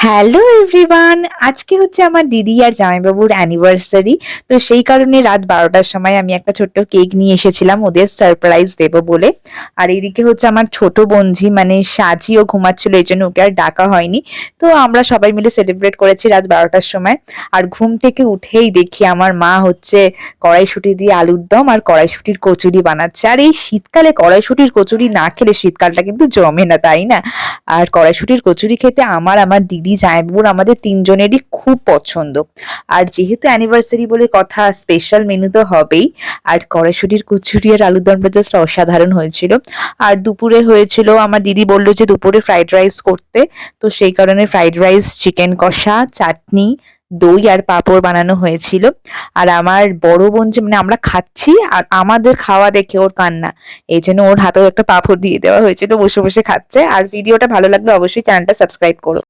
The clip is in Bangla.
হ্যালো এভরিওয়ান, আজকে হচ্ছে আমার দিদি আর জামাইবাবুর অ্যানিভার্সারি। তো সেই কারণে রাত 12টার সময় আমি একটা ছোট্ট কেক নিয়ে এসেছিলাম ওদের সারপ্রাইজ দেবো বলে। আর এদিকে হচ্ছে আমার ছোট বোনঝি মানে সাজিও ঘুমাচ্ছিল, এই জন্য ওকে আর ডাকা হয়নি। তো আমরা সবাই মিলে সেলিব্রেট করেছি রাত 12টার সময়। আর ঘুম থেকে উঠেই দেখি আমার মা হচ্ছে কড়াইশুঁটি দিয়ে আলুর দম আর কড়াইশুঁটির কচুরি বানাচ্ছে। আর এই শীতকালে কড়াইশুঁটির কচুরি না খেলে শীতকালটা কিন্তু জমে না, তাই না? আর কড়াইশুঁটির কচুরি খেতে আমার দিদি জামাইবাবুর আমাদের তিনজনেরই খুব পছন্দ। আর যেহেতু অ্যানিভার্সারি বলে কথা, স্পেশাল মেনু তো হবেই। আর কড়াইশুঁটির কচুরি আর আলুর দমটা জাস্ট অসাধারণ হয়েছিল। আর দুপুরে হয়েছিল, আমার দিদি বললো যে দুপুরে ফ্রাইড রাইস করতে। তো সেই কারণে ফ্রাইড রাইস, চিকেন কষা, চাটনি, দই আর পাঁপড় বানানো হয়েছিল। আর আমার বড় বোন যে মানে আমরা খাচ্ছি আর আমাদের খাওয়া দেখে ওর কান্না, এই জন্য ওর হাতেও একটা পাঁপড় দিয়ে দেওয়া হয়েছিল, বসে বসে খাচ্ছে। আর ভিডিওটা ভালো লাগলে অবশ্যই চ্যানেলটা সাবস্ক্রাইব করো।